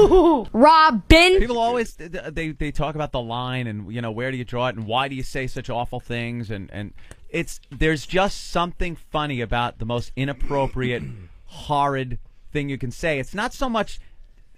HooHooHooRobin. People always they talk about the line and where do you draw it and why do you say such awful things and there's just something funny about the most inappropriate, horrid thing you can say. It's not so much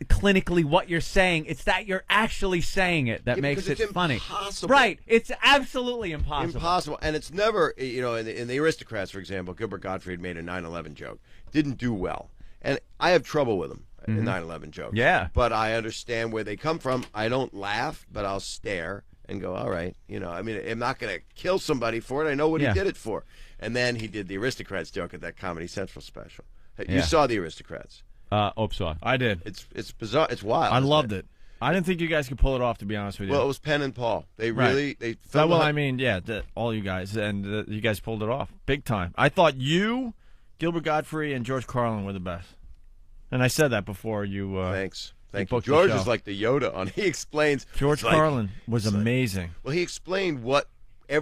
clinically what you're saying, it's that you're actually saying it that makes it funny. Right. It's absolutely impossible. Impossible. And it's never, in the Aristocrats, for example, Gilbert Gottfried made a 9/11 joke. Didn't do well. And I have trouble with him in 9/11 jokes. Yeah. But I understand where they come from. I don't laugh, but I'll stare and go, all right. I'm not going to kill somebody for it. I know what he did it for. And then he did the Aristocrats joke at that Comedy Central special. You saw the Aristocrats. Saw. I did. It's bizarre. It's wild. I loved it. I didn't think you guys could pull it off, to be honest with you. Well, it was Penn and Paul. They really they filmed all you guys, and you guys pulled it off big time. I thought you, Gilbert Gottfried, and George Carlin were the best, and I said that before you. Thanks. Thank you. George is like the Yoda on. He explains. George Carlin was amazing. Well, he explained what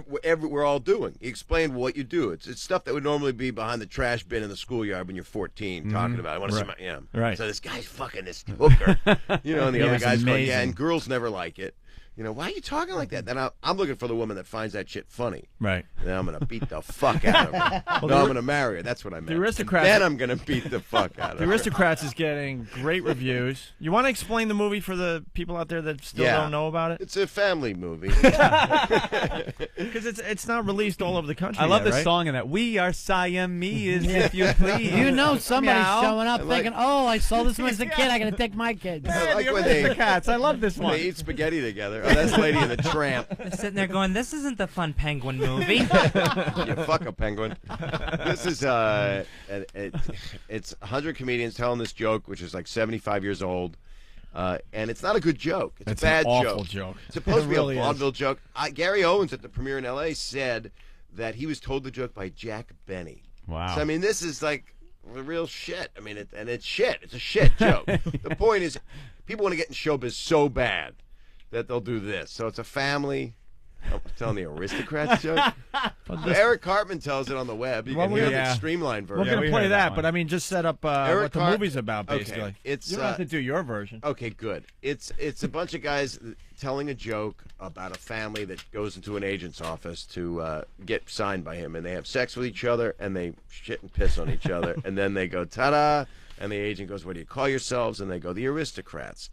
we're all doing. He explained what you do. It's stuff that would normally be behind the trash bin in the schoolyard when you're 14 talking about it. I want to see my Right. So this guy's fucking this hooker. And the other guy's going, yeah, and girls never like it. Why are you talking like that? Then I'm looking for the woman that finds that shit funny. Right. And then I'm going to beat the fuck out of her. I'm going to marry her. That's what I meant. The Aristocrats. Then I'm going to beat the fuck out of her. The Aristocrats is getting great reviews. You want to explain the movie for the people out there that still don't know about it? It's a family movie. Because it's not released all over the country. I love yet, the song in that. We are Siamese, if you please. Somebody's showing up thinking, oh, I saw this one as a kid. I got to take my kids. I like the when Aristocrats. I love this one. They eat spaghetti together. Oh, that's Lady and the Tramp. They're sitting there going, this isn't the fun penguin movie. You fuck a penguin. This is it's 100 comedians telling this joke, which is like 75 years old, and it's not a good joke. It's a bad an awful joke. It's supposed to be really a vaudeville joke. Gary Owens at the premiere in L.A. said that he was told the joke by Jack Benny. Wow. So this is like the real shit. It's shit. It's a shit joke. The point is, people want to get in showbiz so bad that they'll do this. So it's a family. I'm telling the Aristocrats joke. Eric Cartman tells it on the web. You can hear the streamlined version. We're going to play that, but just set up what the movie's about, basically. Okay. You don't have to do your version. Okay, good. It's a bunch of guys telling a joke about a family that goes into an agent's office to get signed by him, and they have sex with each other, and they shit and piss on each other, and then they go, ta-da, and the agent goes, what do you call yourselves? And they go, the Aristocrats.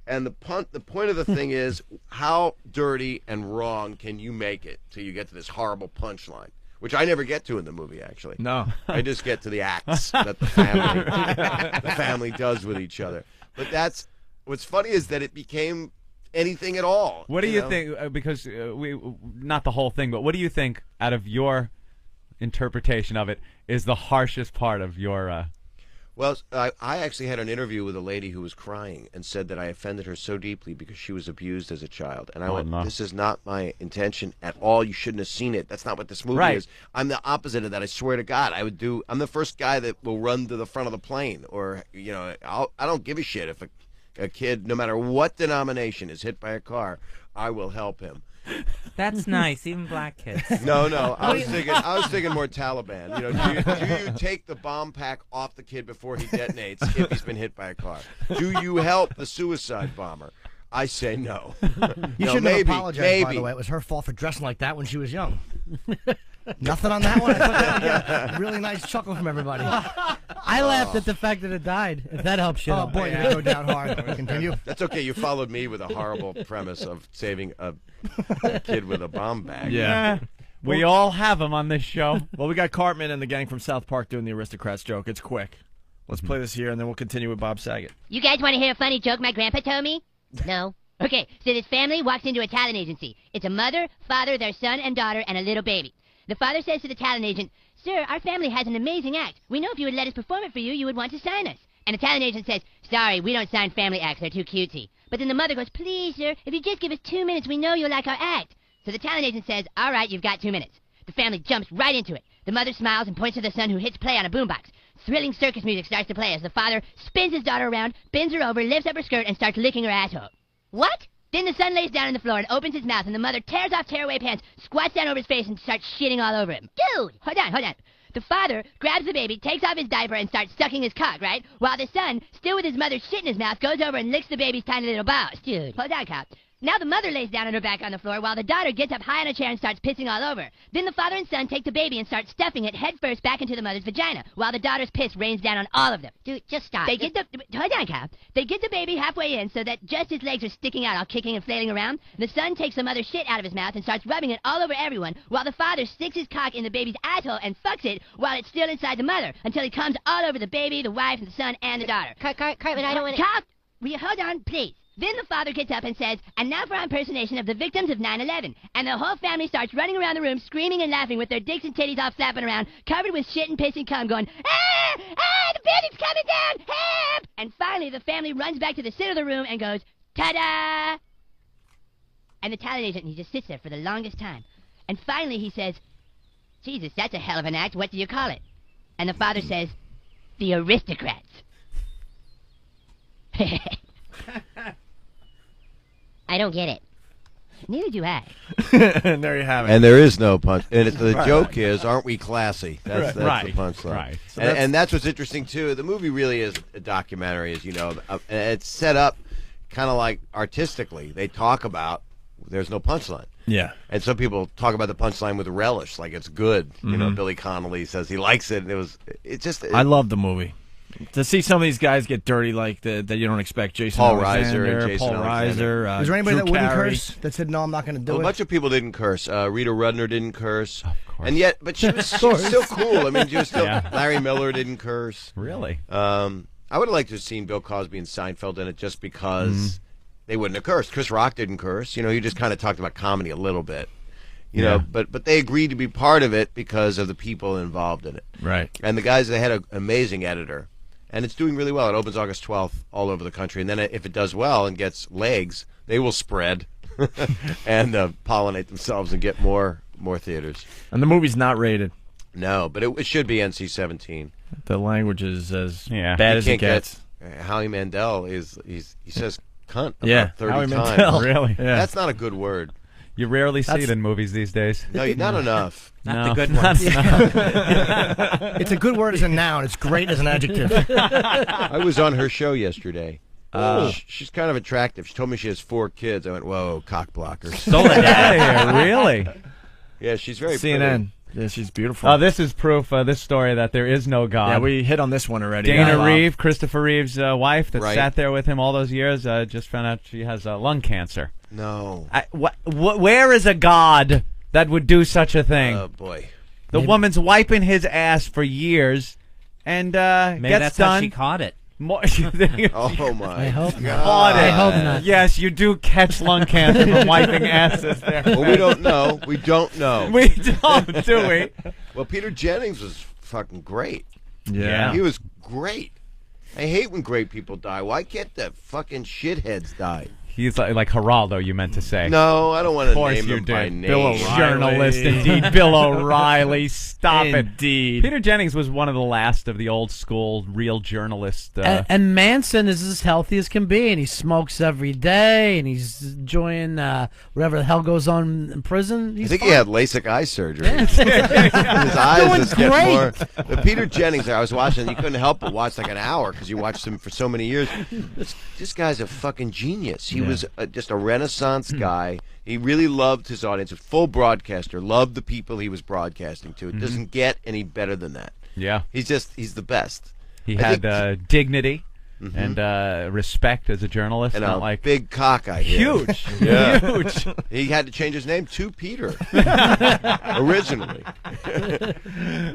And the point of the thing is, how dirty and wrong can you make it till you get to this horrible punchline, which I never get to in the movie, actually. No. I just get to the acts that the family does with each other. But what's funny is that it became anything at all. What do you think? Because not the whole thing, but what do you think, out of your interpretation of it, is the harshest part of your... Well, I actually had an interview with a lady who was crying and said that I offended her so deeply because she was abused as a child. And I went, this is not my intention at all. You shouldn't have seen it. That's not what this movie is. I'm the opposite of that. I swear to God. I'm the first guy that will run to the front of the plane. Or, I don't give a shit if a kid, no matter what denomination, is hit by a car. I will help him. That's nice, even black kids. No, I was thinking more Taliban. Do you take the bomb pack off the kid before he detonates if he's been hit by a car? Do you help the suicide bomber? I say no. You shouldn't have apologized, by the way. It was her fault for dressing like that when she was young. Nothing on that one? I thought that would get a really nice chuckle from everybody. I laughed at the fact that it died, if that helps you. Oh, boy, you go down hard. Continue. That's okay. You followed me with a horrible premise of saving a kid with a bomb bag. Yeah. We all have them on this show. Well, we got Cartman and the gang from South Park doing the Aristocrats joke. It's quick. Let's play this here, and then we'll continue with Bob Saget. You guys want to hear a funny joke my grandpa told me? No? Okay, so this family walks into a talent agency. It's a mother, father, their son and daughter, and a little baby. The father says to the talent agent, sir, our family has an amazing act. We know if you would let us perform it for you, you would want to sign us. And the talent agent says, sorry, we don't sign family acts. They're too cutesy. But then the mother goes, please, sir, if you just give us 2 minutes, we know you'll like our act. So the talent agent says, all right, you've got 2 minutes. The family jumps right into it. The mother smiles and points to the son, who hits play on a boombox. Thrilling circus music starts to play as the father spins his daughter around, bends her over, lifts up her skirt, and starts licking her asshole. What? Then the son lays down on the floor and opens his mouth, and the mother tears off tearaway pants, squats down over his face, and starts shitting all over him. Dude! Hold on. The father grabs the baby, takes off his diaper, and starts sucking his cock, right? While the son, still with his mother's shit in his mouth, goes over and licks the baby's tiny little balls. Dude, hold on, cop. Now the mother lays down on her back on the floor while the daughter gets up high on a chair and starts pissing all over. Then the father and son take the baby and start stuffing it head first back into the mother's vagina while the daughter's piss rains down on all of them. Dude, just stop. They get the hold on, cop. They get the baby halfway in so that just his legs are sticking out, all kicking and flailing around. The son takes some other shit out of his mouth and starts rubbing it all over everyone while the father sticks his cock in the baby's asshole and fucks it while it's still inside the mother until he comes all over the baby, the wife, and the son, and the daughter. Cartman, I don't want to... Cop! Will you hold on, please? Then the father gets up and says, and now for our impersonation of the victims of 9/11. And the whole family starts running around the room, screaming and laughing with their dicks and titties all flapping around, covered with shit and piss and cum, going, ah! Ah! The building's coming down! Help! And finally, the family runs back to the center of the room and goes, ta-da! And the talent agent, he just sits there for the longest time. And finally he says, Jesus, that's a hell of an act. What do you call it? And the father says, the Aristocrats. I don't get it. Neither do I. And there you have it. And there is no punch. And the joke is, aren't we classy? That's the punchline. Right. So and that's what's interesting, too. The movie really is a documentary, as you know. And it's set up kind of like artistically. They talk about there's no punchline. Yeah. And some people talk about the punchline with relish, like it's good. You know, Billy Connolly says he likes it. And I love the movie. To see some of these guys get dirty like that you don't expect. Jason Paul Alexander, Reiser and Jason Paul Alexander. Reiser. Was there anybody Drew that wouldn't Carey. curse that said, no, I'm not going to do A it? bunch of people didn't curse. Rita Rudner didn't curse. Of course. And yet, but she was still cool. I mean, she was still. Yeah. Larry Miller didn't curse. Really? I would have liked to have seen Bill Cosby and Seinfeld in it just because they wouldn't have cursed. Chris Rock didn't curse. You know, he just kind of talked about comedy a little bit. You know, but they agreed to be part of it because of the people involved in it. Right. And the guys, they had an amazing editor. And it's doing really well. It opens August 12th all over the country. And then if it does well and gets legs, they will spread and pollinate themselves and get more theaters. And the movie's not rated. No, but it should be NC-17. The language is as Yeah. bad as it gets. Howie Mandel he says cunt Yeah, about 30 Howie times. Mandel. Really? Yeah. That's not a good word. You rarely see it in movies these days. No, not enough. Not the good not ones. enough. It's a good word as a noun. It's great as an adjective. I was on her show yesterday. She's kind of attractive. She told me she has 4 kids. I went, whoa, cock blockers. Stole it out of here, really? Yeah, she's very CNN. Yeah, she's beautiful. Oh, this is proof, this story, that there is no God. Yeah, we hit on this one already. Dana Reeve, Christopher Reeve's wife that Right. sat there with him all those years, just found out she has lung cancer. No. Where is a God that would do such a thing? Oh, boy. The woman's wiping his ass for years, and Maybe gets that's done. how she caught it. More, Oh, my I hope God. not. Caught it. I hope not. Yes, you do catch lung cancer from wiping asses there. Well, we don't know. We don't know. We don't, do we? Well, Peter Jennings was fucking great. Yeah. He was great. I hate when great people die. Why can't the fucking shitheads die? He's like Geraldo, you meant to say. No, I don't want Of to course name you him by did. name. Bill O'Reilly. Journalist, indeed. Bill O'Reilly. Stop it. Indeed. Peter Jennings was one of the last of the old school real journalists. And Manson is as healthy as can be, and he smokes every day, and he's enjoying whatever the hell goes on in prison. I He's think fine. he had LASIK eye surgery. His eyes Doing just get great. more. The Peter Jennings, I was watching, you couldn't help but watch like an hour because you watched him for so many years. This guy's a fucking genius. He was just a Renaissance guy. He really loved his audience. A full broadcaster. Loved the people he was broadcasting to. It doesn't get any better than that. Yeah. He's the best. He I had think- dignity and respect as a journalist. And not a like big cock, I hear. huge. Yeah. Huge. He had to change his name to Peter. Originally.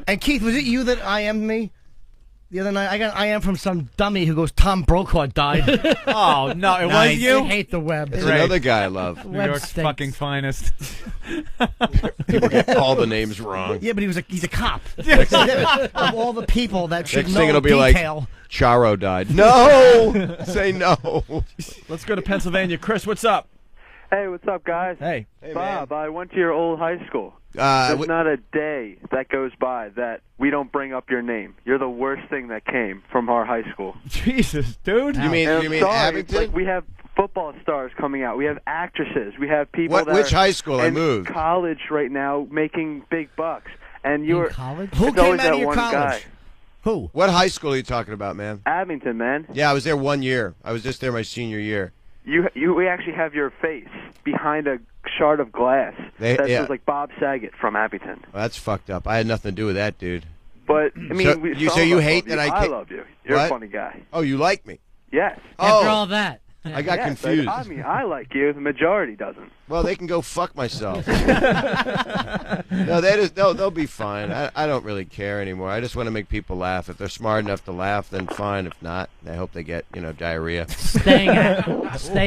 And Keith, was it you that IM'd me the other night? I got an IM from some dummy who goes, Tom Brokaw died. Oh, no, it was I you? hate the web. It's Great. another guy I love. New Web York's stinks. fucking finest. People get all the names wrong. Yeah, but he's a cop. Of all the people that should Next know thing it'll be detail. like Charo died. No! Say no. Let's go to Pennsylvania. Chris, what's up? Hey, what's up, guys? Hey. Bob, I went to your old high school. Uh, There's not a day that goes by that we don't bring up your name. You're the worst thing that came from our high school. Jesus, dude. you mean And you I'm mean sorry, Abington? like, we have football stars coming out. We have actresses. We have people What- that which are high school? I in moved. college right now making big bucks. and you were college? Who it's came always out of that your one college? guy. Who? What high school are you talking about, man? Abington, man. Yeah, I was there 1 year. I was just there my senior year. We actually have your face behind a shard of glass that yeah. says like Bob Saget from Abington. Well, that's fucked up. I had nothing to do with that, dude. But I mean, So we, you some say of you us hate love that you. I I can't- love you. You're What? a funny guy. Oh, you like me? Yes. After Oh, all that. I got Yes, confused. I mean, I like you. The majority doesn't. Well, they can go fuck myself. No, they'll be fine. I don't really care anymore. I just want to make people laugh. If they're smart enough to laugh, then fine. If not, I hope they get diarrhea. Stay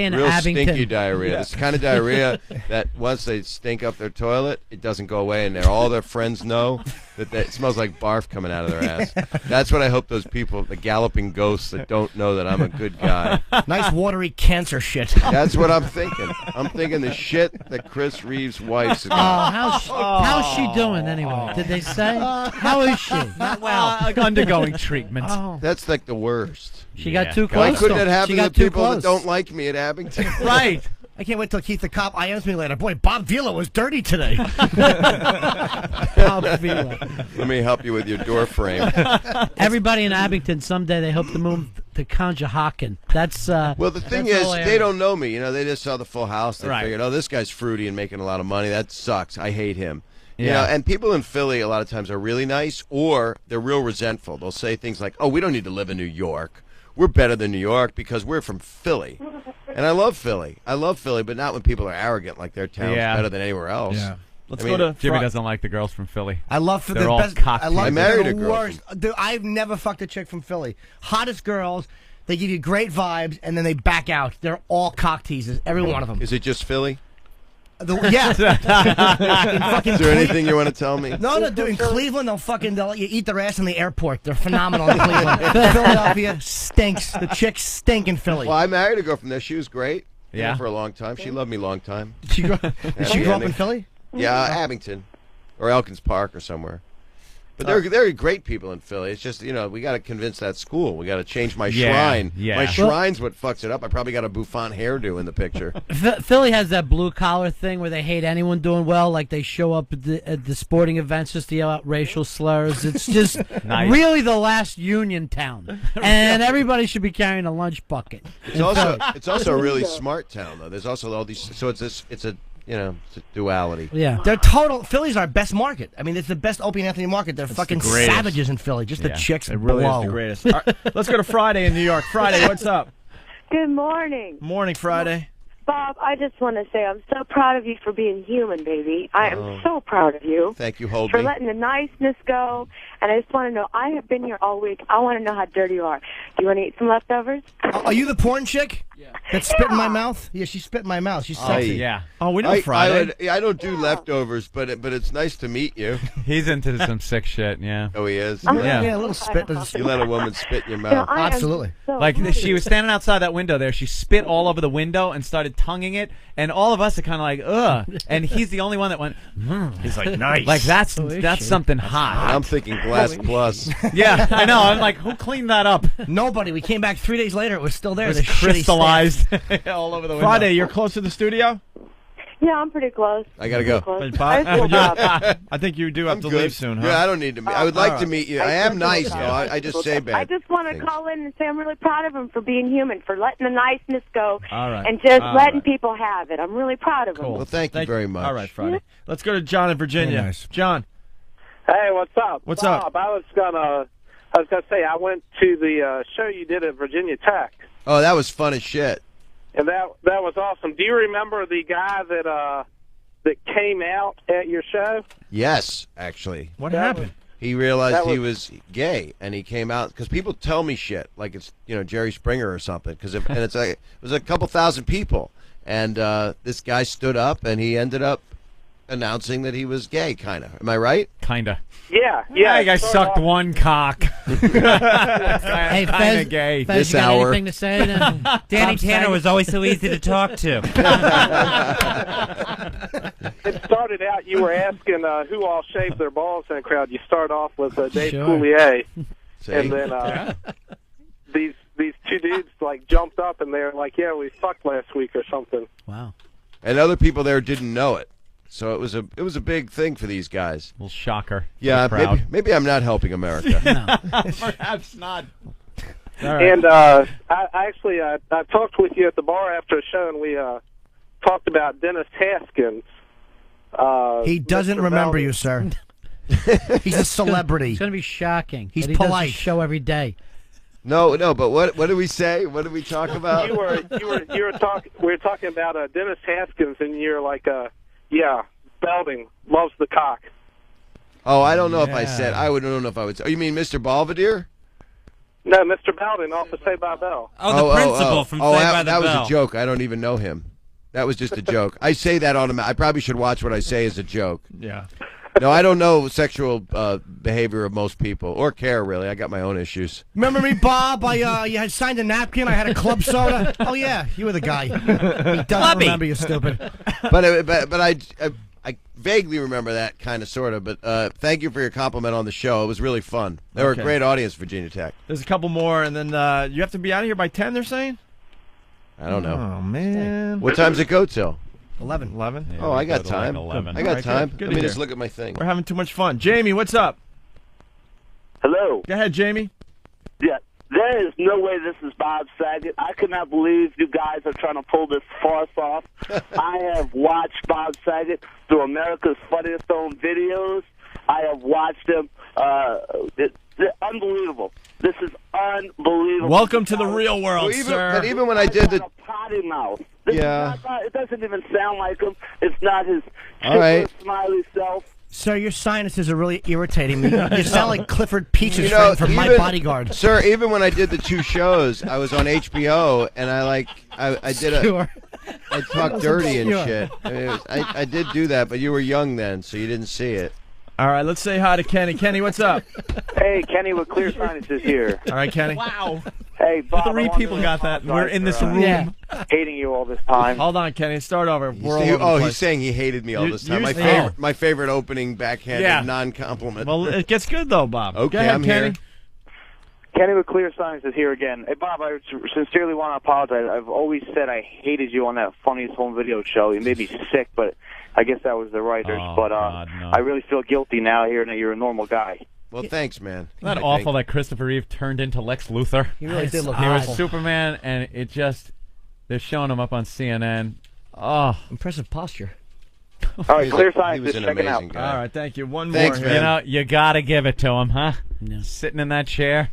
in Real Abington. stinky diarrhea. This kind of diarrhea that once they stink up their toilet, it doesn't go away, and all their friends know that it smells like barf coming out of their ass. That's what I hope those people, the galloping ghosts that don't know that I'm a good guy. Nice watery cancer shit. That's what I'm thinking. I'm thinking the shit that Chris Reeve's wife's Oh, about. how's she doing anyway? Did they say? How is she? Not well. Undergoing treatment. Oh, That's like the worst. she got too close. Why couldn't to it him. happen She to the got too people close. that don't like me at Abington? Right. I can't wait till Keith the cop IMs me later. Boy, Bob Vila was dirty today. Bob Vila. Let me help you with your door frame. Everybody in Abington someday they hope to move to Conshohocken. That's Well, the thing that's is, all I they ever- don't know me. They just saw the Full House. They Right. figured, oh, this guy's fruity and making a lot of money. That sucks. I hate him. You Yeah. know, and people in Philly a lot of times are really nice, or they're real resentful. They'll say things like, oh, we don't need to live in New York. We're better than New York because we're from Philly. And I love Philly. But not when people are arrogant like their town's Yeah. better than anywhere else. Yeah. Let's I mean, go to Jimmy Fri- doesn't like the girls from Philly. I love They're the all best. cock I love I they're married the a girl worst. Dude, I've never fucked a chick from Philly. Hottest girls. They give you great vibes, and then they back out. They're all cock teasers, every one of them. Is it just Philly? Yeah. In fucking Is there anything you want to tell me? No, dude. In Cleveland, they'll let you eat their ass in the airport. They're phenomenal in Cleveland. Philadelphia stinks. The chicks stink in Philly. Well, I married a girl from there. She was great. Yeah. For a long time. She loved me a long time. She grew up in Philly? Yeah, Abington, or Elkins Park, or somewhere. But they're great people in Philly. It's just, we got to convince that school. We got to change my shrine. yeah. My shrine's what fucks it up. I probably got a bouffant hairdo in the picture. Philly has that blue collar thing where they hate anyone doing well. Like they show up at the sporting events just to yell out racial slurs. It's just Nice. really the last union town, and everybody should be carrying a lunch bucket. It's also a really smart town though. There's also all these. So it's a duality. Yeah. They're total. Philly's our best market. I mean, it's the best Opie and Anthony market. They're fucking greatest. savages in Philly. Just the chicks It really blow. is the greatest. All right, let's go to Friday in New York. Friday, what's up? Good morning. Morning, Friday. Bob, I just want to say I'm so proud of you for being human, baby. I am so proud of you. Thank you, hold For me. letting the niceness go. And I just want to know, I have been here all week. I want to know how dirty you are. Do you want to eat some leftovers? Are you the porn chick? Yeah. That spit in my mouth? Yeah, she spit in my mouth. She's sexy. Yeah. Oh, we know Friday. I don't do leftovers, but it's nice to meet you. He's into some sick shit, yeah. Oh, he is. Yeah. Yeah, a little spit. You let a woman spit in your You know, mouth. I am Absolutely. so Like happy. she was standing outside that window there. She spit all over the window and started tonguing it, and all of us are kind of like, ugh. And he's the only one that went, He's like, nice. like that's something hot. I'm thinking Glass Plus. Yeah, I know. I'm like, who cleaned that up? Nobody. We came back 3 days later. It was still there. It was The shitty crystallized all over the window. Friday, you're close to the studio? Yeah, I'm pretty close. I gotta go. Close. Bob? I just woke up. I think you do have I'm to good. leave soon, huh? Yeah, I don't need to meet. I would like All to right. meet you. I am nice, though. I just say bad. I just want to things. call in and say I'm really proud of him for being human, for letting the niceness go, All right. and just All letting right. people have it. I'm really proud of him. Well, thank you very much. All right, Friday. Let's go to John in Virginia. Very nice. John. Hey, what's up? What's Bob, up? I was gonna say I went to the show you did at Virginia Tech, Oh, that was fun as shit. and that was awesome. Do you remember the guy that came out at your show? Yes, actually. What That happened? He realized That he was gay, and he came out because people tell me shit like it's Jerry Springer or something. And it's like it was a couple thousand people, and this guy stood up and he ended up announcing that he was gay. Kind of. Am I right? Kinda. Yeah. I think I started sucked off- one cock. Hey, Kinda Fez, gay. Fez, This you got hour. anything to say? Then? Danny Bob Tanner Saget? was always so easy to talk to. It started out you were asking who all shaved their balls in the crowd. You start off with Dave Sure. Coulier, See? and then these two dudes like jumped up and they're like, "Yeah, we fucked last week or something." Wow. And other people there didn't know it. So it was a big thing for these guys. Little shocker. Yeah, maybe I'm not helping America. Perhaps not. All right. And I talked with you at the bar after the show, and we talked about Dennis Haskins. He doesn't Mr. remember Bowden. you, sir. He's a celebrity. It's going to be shocking. He's that he does polite. this show every day. No, but what did we say? What did we talk about? We were talking about Dennis Haskins, and you're like, yeah, Belding loves the cock. Oh, I don't know if I said. I don't know if I would say. Oh, you mean Mr. Belvedere? No, Mr. Belding off of Saved by the Bell. Oh, the principal from Saved by the that Bell. was a joke. I don't even know him. That was just a joke. I say that automatically. I probably should watch what I say as a joke. Yeah. No, I don't know sexual behavior of most people, or care, really. I got my own issues. Remember me, Bob? You had signed a napkin. I had a club soda. Oh, yeah, you were the guy. He doesn't remember you, stupid. But I vaguely remember that, kind of, sort of. But thank you for your compliment on the show. It was really fun. They were a great audience, Virginia Tech. There's a couple more, and then you have to be out of here by 10, they're saying? I don't know. Oh, man. What time does it go till? 11. 11? Yeah, Oh, I got go to like time. 11. I got time. Good Let me to just hear. look at my thing. We're having too much fun. Jamie, what's up? Hello. Go ahead, Jamie. Yeah, there is no way this is Bob Saget. I cannot believe you guys are trying to pull this farce off. I have watched Bob Saget through America's Funniest Home Videos. I have watched him. It's unbelievable. This is unbelievable. Welcome to the real world, Well, but even when I did the... Potty mouth. This Yeah. is not, it doesn't even sound like him. It's not his All right. smiley self. Sir, your sinuses are really irritating me. You sound like Clifford Peach's You know, friend from My even- Bodyguard. Sir, even when I did the 2 shows, I was on HBO, and I did Sure. I talked dirty and shit. I mean, I did do that, but you were young then, so you didn't see it. All right, let's say hi to Kenny. Kenny, what's up? Hey, Kenny with Clear Sinuses here. All right, Kenny. Wow. Hey, Bob. 3 people got that. We're in this room. Yeah. Hating you all this time. Hold on, Kenny. Start over. We're all over the place. He's saying he hated me all this time. You- My favorite opening backhanded non-compliment. Well, it gets good, though, Bob. Okay, Go ahead, I'm Kenny. here. Kenny with Clear Sinuses here again. Hey, Bob, I sincerely want to apologize. I've always said I hated you on that Funniest Home Video show. You made me sick, but I guess that was the writers. Oh, but God, no. I really feel guilty now hearing that you're a normal guy. Well, thanks, man. Isn't that awful that Christopher Reeve turned into Lex Luthor? He really did look He was awful. Superman, and it just... They're showing him up on CNN. Oh. Impressive posture. All right, Clear He was Sinuses, an check it out. amazing guy. All right, thank you. One Thanks, more man. here. You know, you gotta give it to him, huh? No. Sitting in that chair.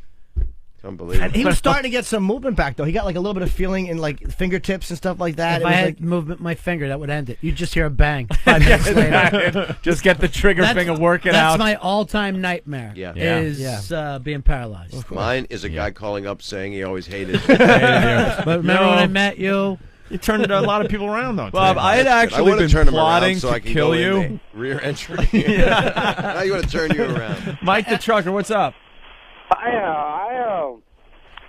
It's unbelievable. He was starting to get some movement back, though. He got like a little bit of feeling in like fingertips and stuff like that. If It I was had like, movement my finger, that would end it. You'd just hear a bang 5 minutes later. Just get the trigger finger working That's out. my all-time nightmare. Yeah. Is being paralyzed. Mine is a guy calling up saying he always hated me. But remember when I met you? You turned a lot of people around, though. Bob, I had I actually want to been turn him plotting around so to I can kill go in you. the rear entry. Now you want to turn you around. Mike the Trucker, what's up? I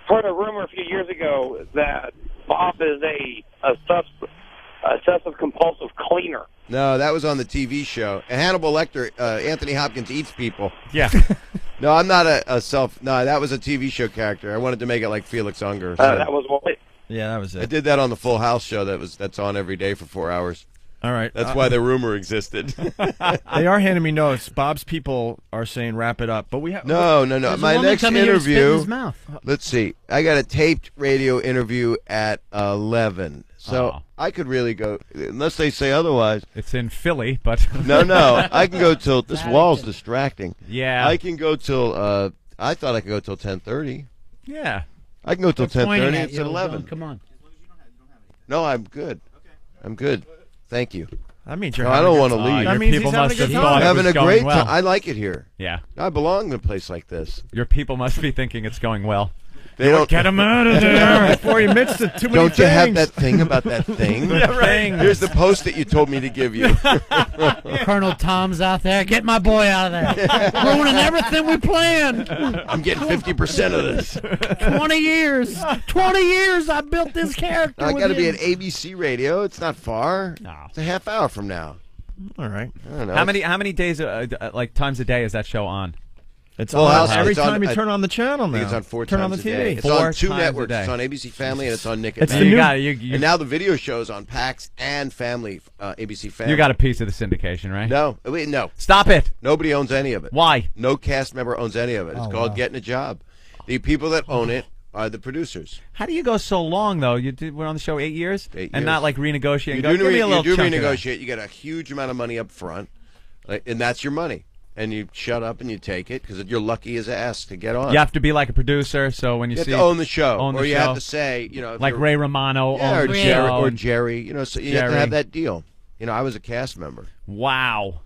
heard a rumor a few years ago that Bob is a obsessive compulsive cleaner. No, that was on the TV show. And Hannibal Lecter, Anthony Hopkins eats people. Yeah. No, I'm not a self. No, that was a TV show character. I wanted to make it like Felix Unger. So That was what. Yeah, that was I it. did that on the Full House show. That's on every day for 4 hours. All right. That's why the rumor existed. They are handing me notes. Bob's people are saying wrap it up, but we have No. There's a My woman next coming here to spit in interview. his mouth. Let's see. I got a taped radio interview at 11. So I could really go, unless they say otherwise. It's in Philly, but... No. I can go till, this wall's distracting. Yeah. I can go till, I thought I could go till 10:30. Yeah. I can go till They're pointing 10:30. at It's you. at 11. Come on. No, I'm good. I'm good. Thank you. That means you're No, I having don't a want good to time. leave. That Your means people he's having must a have good thought time. it I'm having was a going great well. time. I like it here. Yeah. I belong in a place like this. Your people must be thinking it's going well. They don't Get him out of there before he admits to too many Don't you have things. that thing about that thing? Yeah, right. Here's the post that you told me to give you. Colonel Tom's out there. Get my boy out of there. Ruining everything we planned. I'm getting 50% of this. 20 years. 20 years I built this character. I got to with be him. at ABC Radio. It's not far. No. It's a half hour from now. All right. I don't know. How many days, like times a day is that show on? It's Full on House. every It's on- time you turn on the channel I now. think it's on 4 turn times on the a TV. day. It's 4 on 2 times a networks. day. It's on ABC Family and it's on Nick at It's Night. the new- And now the video show's on PAX and Family, ABC Family. You got a piece of the syndication, right? No, wait, no. Stop it. Nobody owns any of it. Why? No cast member owns any of it. It's Oh, called wow. Getting a Job. The people that own it are the producers. How do you go so long though? We're on the show 8 years, 8 and years. not like renegotiate. You And go, do, give me a little chunk of that." renegotiate. You get a huge amount of money up front, and that's your money. And you shut up and you take it because you're lucky as ass to get on. You have to be like a producer, so when you You see have to own the show, own the or you show. have to say, you know, if like you're- Ray Romano, yeah, or owns the Jerry, show, or and- Jerry. You know, so you have to Jerry. have that deal. You know, I was a cast member. Wow,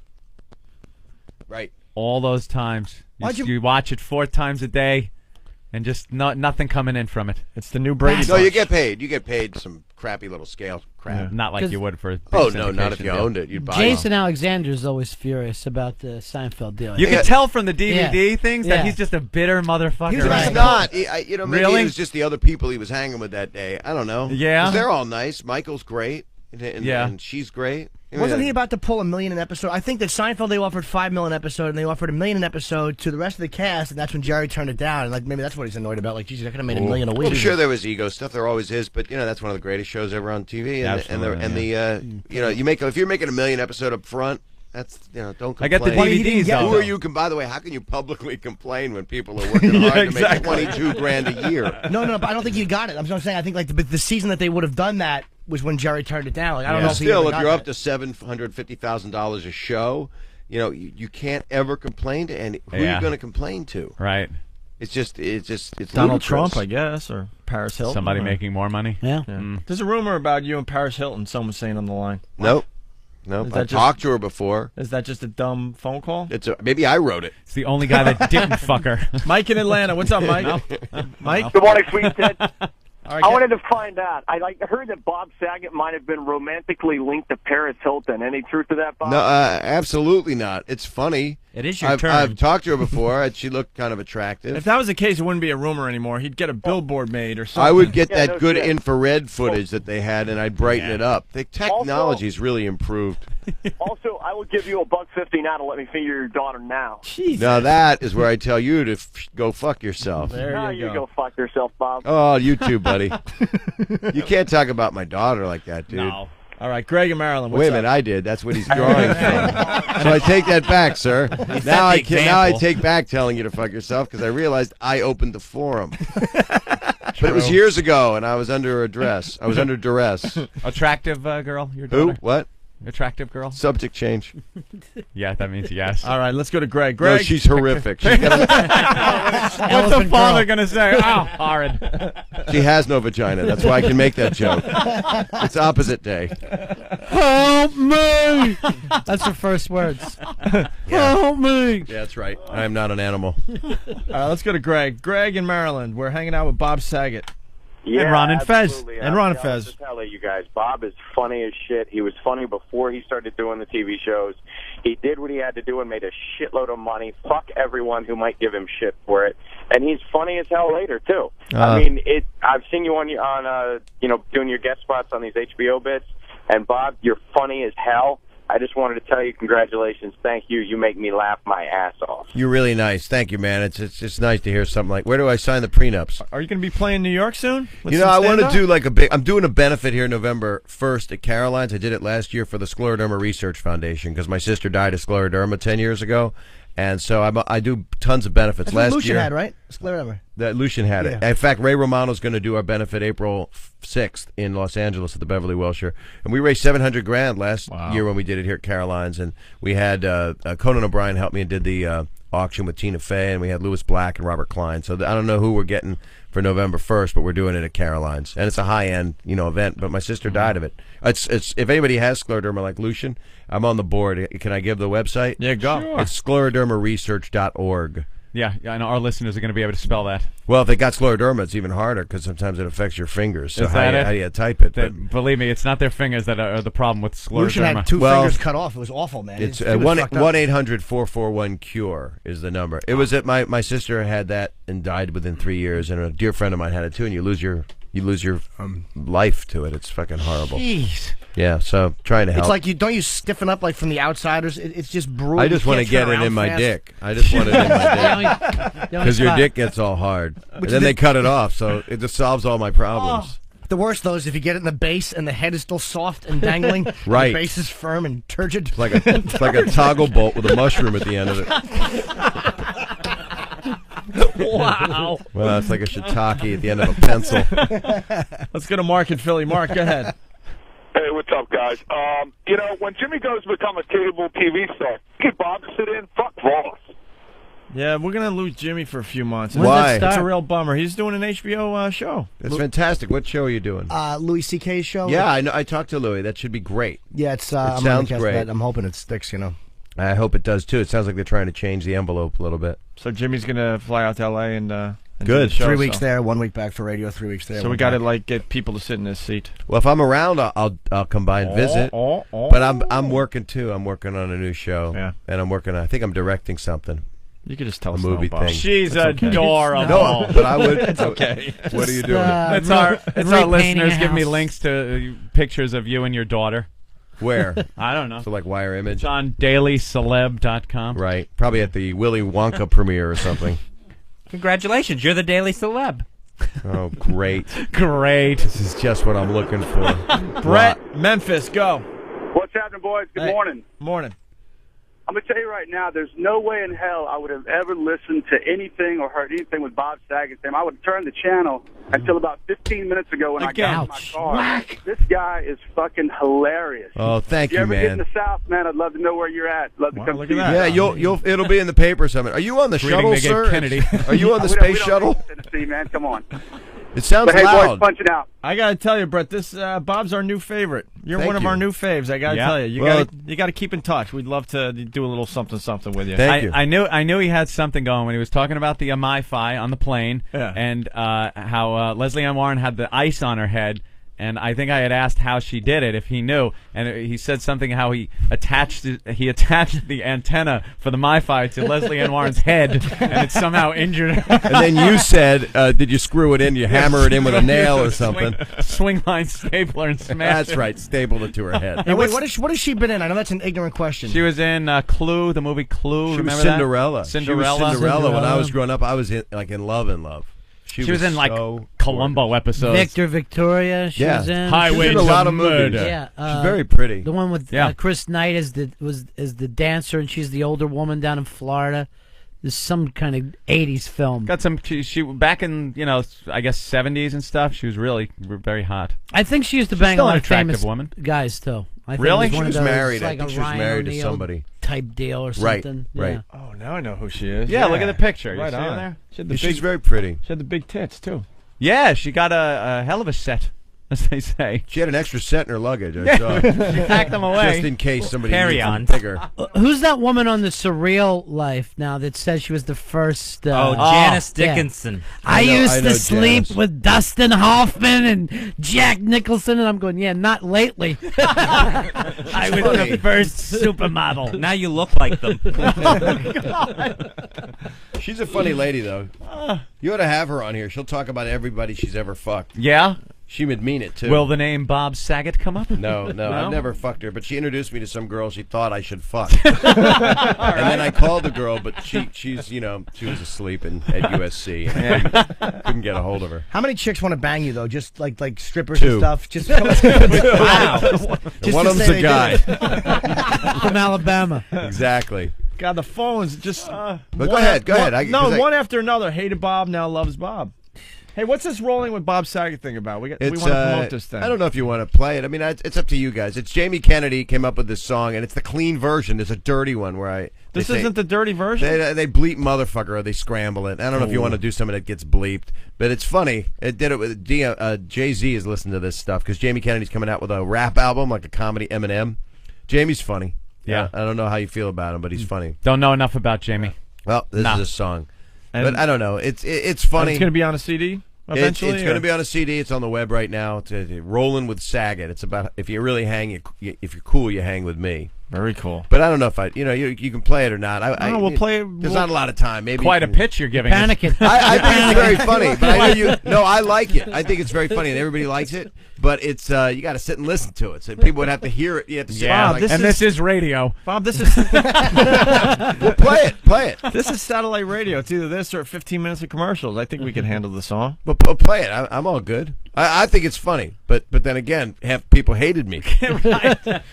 Right. all those times. Why'd you- You watch it 4 times a day, and just nothing coming in from it. It's the new Brady. No, you Bunch. get paid. You get paid some crappy little scale crap. Not like 'Cause- you would for. A big Oh no, not if syndication you deal. owned it. You'd buy Jason Alexander's always furious about the Seinfeld deal. You Yeah. can tell from the DVD things that Yeah. he's just a bitter motherfucker. He's right? not. You know, maybe Really? it was just the other people he was hanging with that day. I don't know. Yeah. 'Cause they're all nice. Michael's great. And, Yeah. and she's great. I mean, Wasn't he about to pull $1 million an episode? I think that Seinfeld, they offered $5 million an episode, and they offered $1 million an episode to the rest of the cast, and that's when Jerry turned it down. And like maybe that's what he's annoyed about. Like, geez, I could have made $1 million a week. I'm sure there was ego stuff. There always is, but you know that's one of the greatest shows ever on TV. And you know if you're making $1 million episode up front, that's don't complain. I get the DVDs though. Who are you? By the way, how can you publicly complain when people are working hard to make 22 grand a year? No, but I don't think you got it. I'm just saying. I think like the season that they would have done that was when Jerry turned it down. Like I don't know. Still, if if you're up to $750,000 a show, you know you can't ever complain to any. Who are you going to complain to? Right. It's Donald ludicrous. Trump, I guess, or Paris Hilton. Somebody making more money. Yeah. There's a rumor about you and Paris Hilton. Someone's saying on the line. Nope. Is I that talked to her before. Is that just a dumb phone call? Maybe I wrote it. It's the only guy that didn't fuck her. Mike in Atlanta. What's up, Mike? Mike. Good morning, Sweet Ted. All right, I wanted to find out. I heard that Bob Saget might have been romantically linked to Paris Hilton. Any truth to that, Bob? No, absolutely not. It's funny. It is your I've, turn. I've talked to her before, and she looked kind of attractive. If that was the case, it wouldn't be a rumor anymore. He'd get a billboard made or something. I would get Yeah, that no good shit. infrared footage that they had, and I'd brighten it up. The technology's really improved. Also, I will give you $1.50 now to let me finger your daughter now. Jesus. Now that is where I tell you to go fuck yourself. There Now you you go. go fuck yourself, Bob. Oh, you too, buddy. You can't talk about my daughter like that, dude. No. All right, Greg and Maryland. What's Wait a up? minute, I did. That's what he's drawing from. So I take that back, sir. Now I take back telling you to fuck yourself because I realized I opened the forum. But it was years ago, and I was under duress. Attractive girl, your Who? daughter? What? Attractive girl? Subject change. Yeah, that means yes. All right, let's go to Greg. No, Greg. she's horrific. She's got What's the father going to say? Oh, horrid. she has no vagina. That's why I can make that joke. It's opposite day. Help me! That's the first words. Help me! Yeah, that's right. I am not an animal. All right, let's go to Greg. Greg in Maryland. We're hanging out with Bob Saget. Yeah, And Ron and Fez. absolutely. And Ron and I'll Fez. just tell you guys, Bob is funny as shit. He was funny before he started doing the TV shows. He did what he had to do and made a shitload of money. Fuck everyone who might give him shit for it. And he's funny as hell later too. I mean, I've seen you on doing your guest spots on these HBO bits. And Bob, you're funny as hell. I just wanted to tell you congratulations. Thank you. You make me laugh my ass off. You're really nice. Thank you, man. It's just nice to hear something like. Where do I sign the prenups? Are you going to be playing New York soon? With You know, some I want to stand-up? do like I'm doing a benefit here November 1st at Caroline's. I did it last year for the Scleroderma Research Foundation because my sister died of scleroderma 10 years ago. And so I do tons of benefits. That's what Last Lucian year, had, right? Scleroderma. that Lucian had it. Yeah. In fact, Ray Romano's going to do our benefit April 6th in Los Angeles at the Beverly Wilshire, and we raised $700,000 last year when we did it here at Caroline's, and we had Conan O'Brien helped me and did the auction with Tina Fey, and we had Louis Black and Robert Klein. So I don't know who we're getting for November 1st, but we're doing it at Caroline's, and it's a high-end event. But my sister died of it. It's if anybody has scleroderma like Lucian, I'm on the board. Can I give the website? Yeah, go. Sure. It's sclerodermaresearch.org. Yeah, I know our listeners are going to be able to spell that. Well, if they got scleroderma, it's even harder because sometimes it affects your fingers. So Is that it? how do you type it? But Believe me, it's not their fingers that are the problem with Lucian scleroderma. had two Well, fingers cut off. It was awful, man. it's He was fucked up. 1-800-441-CURE is the number. It was my sister had that and died within 3 years, and a dear friend of mine had it too. And you lose your you lose your life to it. It's fucking horrible. Jeez. Yeah, so trying to help. It's like don't you stiffen up like from the outsiders? It's just brutal. I just want to get it in my dick. I just want it in my dick. Because your dick gets all hard. And then they cut it off, so it just solves all my problems. The worst, though, is if you get it in the base and the head is still soft and dangling. Right. The base is firm and turgid. It's like a toggle bolt with a mushroom at the end of it. Wow. Well, it's like a shiitake at the end of a pencil. Let's go to Mark in Philly. Mark, go ahead. Hey, what's up, guys? You know, when Jimmy goes to become a cable TV star, get Bob to sit in. Fuck Voss. Yeah, we're going to lose Jimmy for a few months. Why? It's a real bummer. He's doing an HBO show. That's fantastic. What show are you doing? Louis C.K.'s show? Yeah, I know. I talked to Louis. That should be great. Yeah, it sounds great. I'm hoping it sticks, you know. I hope it does, too. It sounds like they're trying to change the envelope a little bit. So Jimmy's going to fly out to L.A. and do Good. the show, 3 weeks there, 1 week back for radio, 3 weeks there. So we got to get people to sit in this seat. Well, if I'm around, I'll come by and visit. But I'm working, too. I'm working on a new show. Yeah. And I think I'm directing something. You could just tell us a movie thing. She's adorable. No, but I would. It's okay. What are you doing? It's our listeners give me links to pictures of you and your daughter. Where? I don't know. So like Wire Image? It's on dailyceleb.com. Right. Probably at the Willy Wonka premiere or something. Congratulations, you're the Daily Celeb. Oh, great. Great. This is just what I'm looking for. Brett, Memphis, go. What's happening, boys? Good morning. Morning. I'm going to tell you right now, there's no way in hell I would have ever listened to anything or heard anything with Bob Saget. I would have turned the channel until about 15 minutes ago when I got in my car. Whack. This guy is fucking hilarious. Oh, thank If you, you ever get in man. the South, man, I'd love to know where you're at. Love to come look see at you. that. Yeah, it'll be in the paper something. Are you on the shuttle, Megan sir? Kennedy. Are you on the We space don't shuttle? live in Tennessee, man. Come on. It sounds But hey, loud. boys, punching out. I got to tell you, Brett, this Bob's our new favorite. You're Thank one of you. our new faves. I got to Yeah. tell you. Well, You got to keep in touch. We'd love to do a little something with you. Thank you. I knew he had something going when he was talking about the MiFi on the plane and how Leslie Ann Warren had the ice on her head. And I think I had asked how she did it, if he knew, and he said something how he attached the antenna for the MiFi to Leslie Ann Warren's head, and it somehow injured her. And then you said, did you screw it in? You hammer it in with a nail or something? Swing line stapler and smash That's right. Stapled it to her head. Hey, wait, what has she been in? I know that's an ignorant question. She was in Clue, the movie Clue. She was Remember Cinderella. that? Cinderella. She was Cinderella. When I was growing up, I was in love. She was in like so Columbo episodes. Victor Victoria. She was in Highway She's in a lot of movies. Yeah, she's very pretty. The one with Chris Knight as the dancer, and she's the older woman down in Florida. There's some kind of '80s film. Got some. She back in I guess '70s and stuff. She was really very hot. I think she used to She's bang a still lot an of famous attractive woman. guys too. I think Really? it was one She was of those, married. I like think a she was Ryan married to O'Neal somebody. type deal or Right, something. right. Yeah. Oh, now I know who she is. Yeah, look at the picture. You Right see her on. there? She's very pretty. She had the big tits too. Yeah, she got a hell of a set, as they say. She had an extra set in her luggage. I saw. She packed them away. Just in case somebody Carry needs on. them bigger. Who's that woman on the Surreal Life now that says she was the first? Janice Dickinson. I know used to sleep Janice. with Dustin Hoffman and Jack Nicholson, and I'm going, yeah, not lately. I was funny. the first supermodel. Now you look like them. She's a funny lady, though. You ought to have her on here. She'll talk about everybody she's ever fucked. Yeah? She would mean it, too. Will the name Bob Saget come up? No, I've never fucked her, but she introduced me to some girl she thought I should fuck. And then I called the girl, but she's she was asleep at USC. And couldn't get a hold of her. How many chicks want to bang you though? Just like strippers Two. and stuff. Just Wow. Just One to of them's say a they guy. did it. From Alabama. Exactly. God, the phones just. But go ahead. One after another. Hated Bob, now loves Bob. Hey, what's this rolling with Bob Saget thing about? We want to promote this thing. I don't know if you want to play it. I mean, it's up to you guys. It's Jamie Kennedy came up with this song, and it's the clean version. There's a dirty one where This isn't the dirty version? They bleep motherfucker or they scramble it. I don't know if you want to do something that gets bleeped, but it's funny. It did it with Jay-Z is listening to this stuff because Jamie Kennedy's coming out with a rap album, like a comedy Eminem. Jamie's funny. Yeah. I don't know how you feel about him, but he's funny. Don't know enough about Jamie. Well, this is a song. But I don't know. It's funny. It's going to be on a CD eventually? It's going to be on a CD. It's on the web right now. It's Rolling with Saget. It's about if you really hang, if you're cool, you hang with me. Very cool. But I don't know if you can play it or not. We'll play. There's not a lot of time. Maybe Quite a pitch you're giving. Panicking. I think it's very funny, but I know I like it. I think it's very funny, and everybody likes it. But it's you got to sit and listen to it, so people would have to hear it. You have to sit Bob, this is radio. Bob, this is. Well, play it. This is satellite radio. It's either this or 15 minutes of commercials. I think we can handle the song. But play it. I'm all good. I think it's funny, but then again, half people hated me.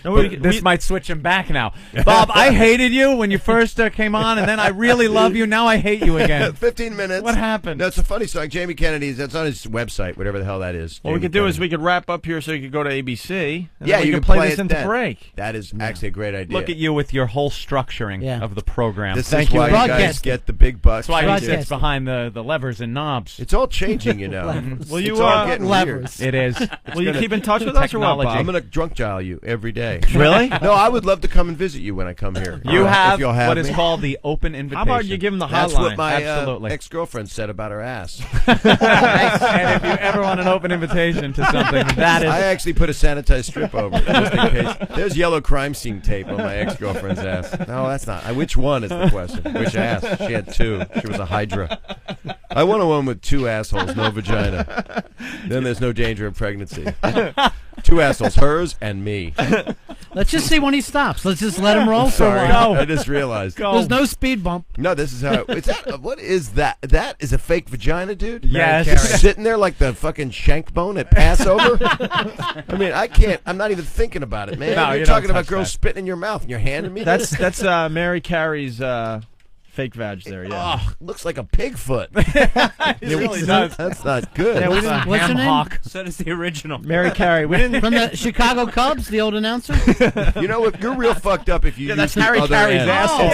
Right. This might switch him back now. Bob, I hated you when you first came on, and then I really love you. Now I hate you again. 15 minutes. What happened? No, it's a funny song. Jamie Kennedy's. That's on his website, whatever the hell that is. What we could do is we could wrap up here so you could go to ABC. And yeah, then we you can can play this into then. break. That is actually a great idea. Look at you with your whole structuring of the program. This is why you guys get the big bucks. That's why he sits behind the levers and knobs. It's all changing, you know. Will you it's all getting levers? Weird. It is. Will you keep in touch with us or what, Bob? I'm going to drunk dial you every day. Really? No, I would love to come and visit you when I come here. You have what what is called the open invitation. How about you give him the hotline? That's what my Absolutely. ex-girlfriend said about her ass. And if you ever want an open invitation to something, that is. I actually put a sanitized strip over it just in case. There's yellow crime scene tape on my ex-girlfriend's ass. No, that's not. Which one is the question? Which ass? She had two. She was a hydra. I want a one with two assholes, no vagina. Then there's no danger of pregnancy. Two assholes, hers and me. Let's just see when he stops. Let's just let him roll for a Sorry, while. I just realized. There's no speed bump. No, this is how. What is that? That is a fake vagina, dude. Yes. Just sitting there like the fucking shank bone at Passover. I mean, I can't. I'm not even thinking about it, man. No, You're you talking don't about touch girls that. spitting in your mouth, and you're handing me. That's Mary Carey's fake vag there. Yeah. Oh, looks like a pig foot. It really does. That's not good. Yeah, we didn't. What's her Ham name? hock. So does the original. Mary Carey. We didn't. From the Chicago Cubs, the old announcer? You know what? You're real fucked up if you use that's the Harry other Carey's end. asshole.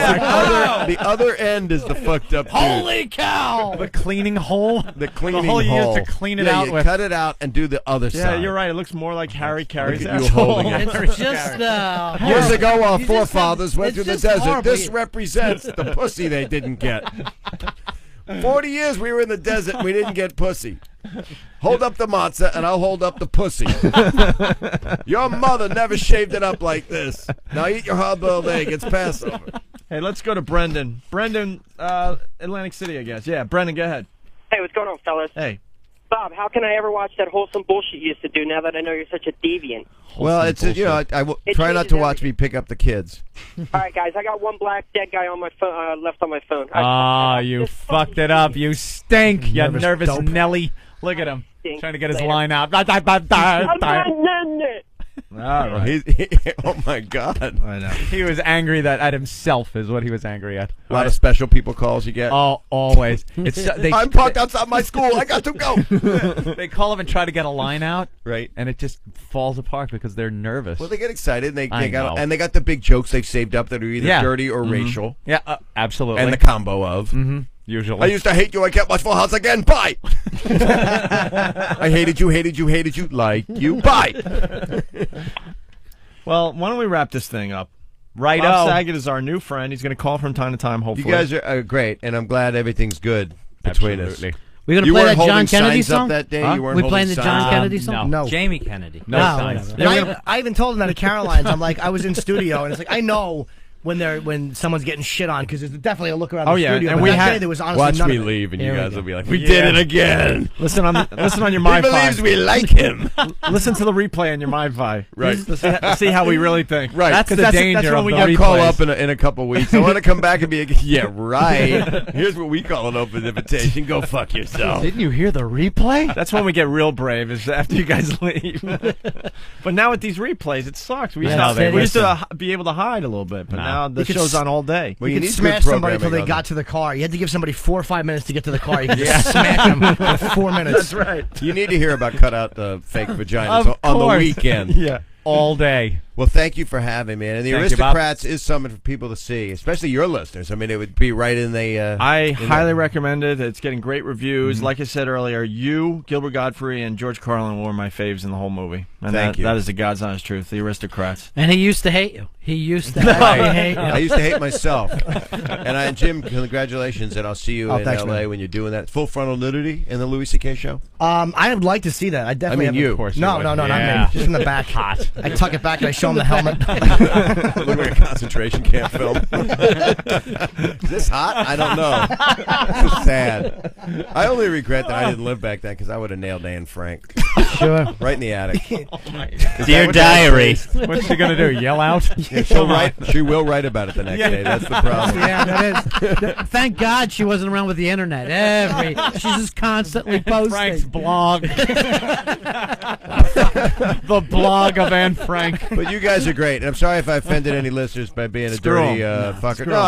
It's the other end is the fucked up dude. Holy cow! The cleaning hole. The cleaning hole you hole. use to clean it yeah, out you with. cut it out and do the other Yeah, side. you're right. It looks more like Harry Carey's Look at you asshole. holding it. It's just Years ago, our You just forefathers said- went it's through the just desert. horrible. This represents the pussy they didn't get. 40 years we were in the desert and we didn't get pussy. Hold up the matzah and I'll hold up the pussy. Your mother never shaved it up like this. Now eat your hard-boiled egg. It's Passover. Hey, let's go to Brendan. Brendan, Atlantic City, I guess. Yeah, Brendan, go ahead. Hey, what's going on, fellas? Hey. Bob, how can I ever watch that wholesome bullshit you used to do now that I know you're such a deviant? Well, it's you know I will It try not changes to watch me pick up the kids. All right, guys, I got one black dead guy on my phone left on my phone. Ah, you fucked it up. You stink, you nervous dope. Nelly. Look at him. Stink. Trying to get his Later. line out. I'm not All right. Oh my God! I know. He was angry at himself is what he was angry at. A lot of special people calls you get. Oh, always. It's I'm parked outside my school. I got to go. They call him and try to get a line out, Right. and it just falls apart because they're nervous. Well, they get excited and I they know. got the big jokes they've saved up that are either Yeah. dirty or Mhm. racial, Yeah, absolutely. and the combo of. Usually. I used to hate you. I can't watch Full House again. Bye. I hated you. Like you. Bye. Well, why don't we wrap this thing up? Right. Bob Saget is our new friend. He's going to call from time to time, You hopefully. guys are great, and I'm glad everything's good between Absolutely. us. We're going to You play weren't that John holding Kennedy signs up song? that day? Huh? You weren't We holding playing the John signs? Kennedy song? No. Jamie Kennedy. No signs. whatever. I even told them that at Caroline's. I'm like, I was in studio, and it's like, I know when someone's getting shit on because there's definitely a look around the studio. and but we that had day, there was honestly Watch none me of it. leave, and you Here we guys go. will be like, "We did it again." Listen on your He MyFi. believes we like him. Listen to the replay on your MyFi. Right. To see how we really think. Right. That's the danger that's when of we the get I'll call replays. up in a couple weeks. I want to come back and be like, yeah, right. Here's what we call an open invitation. Go fuck yourself. Didn't you hear the replay? That's when we get real brave, is after you guys leave. But now with these replays, it sucks. We used to be able to hide a little bit, but now the show's on all day. Well, You you could need smash good somebody until programming they on got to the car. You had to give somebody 4 or 5 minutes to get to the car. You could just smash them in 4 minutes. That's right. You need to hear about cut out the fake vaginas Of on the course. weekend. Yeah. All day. Well, thank you for having me. And the Thank you, Bob. Aristocrats is something for people to see, especially your listeners. I mean, it would be right in the. I highly recommend it. It's getting great reviews. Like I said earlier, you, Gilbert Godfrey, and George Carlin were my faves in the whole movie. And Thank you. That is the God's honest truth. The Aristocrats. And he used to hate you. He used to hate you. I used to hate myself. And Jim, congratulations, and I'll see you in thanks, L.A. man. when you're doing that. Full frontal nudity in the Louis C.K. show? I would like to see that. I definitely I mean, have you. Of course, no, not Yeah. me. Just in the back. Hot. I tuck it back and I show show him the helmet. Look like a concentration camp film. Is this hot? I don't know. This is sad. I only regret that I didn't live back then because I would have nailed Anne Frank. Sure. Right in the attic. Dear diary. What's she gonna do? Yell out? Yeah, she'll write. She will write about it the next day. That's the problem. Yeah, that is. Thank God she wasn't around with the internet. She's just constantly posting. Frank's blog. The blog of Anne Frank. But you guys are great, and I'm sorry if I offended any listeners by being a dirty fucker. No,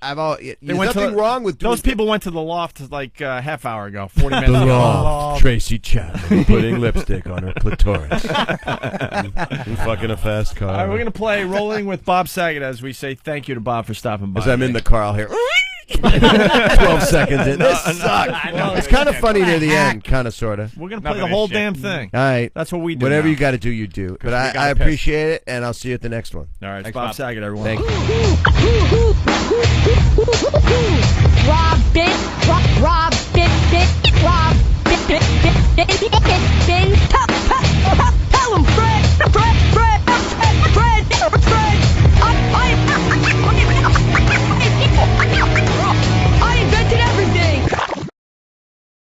I've all. There's nothing wrong with those people. Went to the loft like a half hour ago, 40 minutes the ago. Loft. Tracy Chapman putting lipstick on her clitoris. And fucking a fast car. All right, we're gonna play "Rolling with Bob Saget" as we say thank you to Bob for stopping by. As I'm in the car, I'll hear 12 seconds in. This sucks. It's kind of funny near the end, kind of, sort of. We're gonna play the whole damn thing. All right, that's what we do. Whatever now. you got to do, you do. But I appreciate it, and I'll see you at the next one. All right, it's Bob Saget, everyone. Thank you. Robin,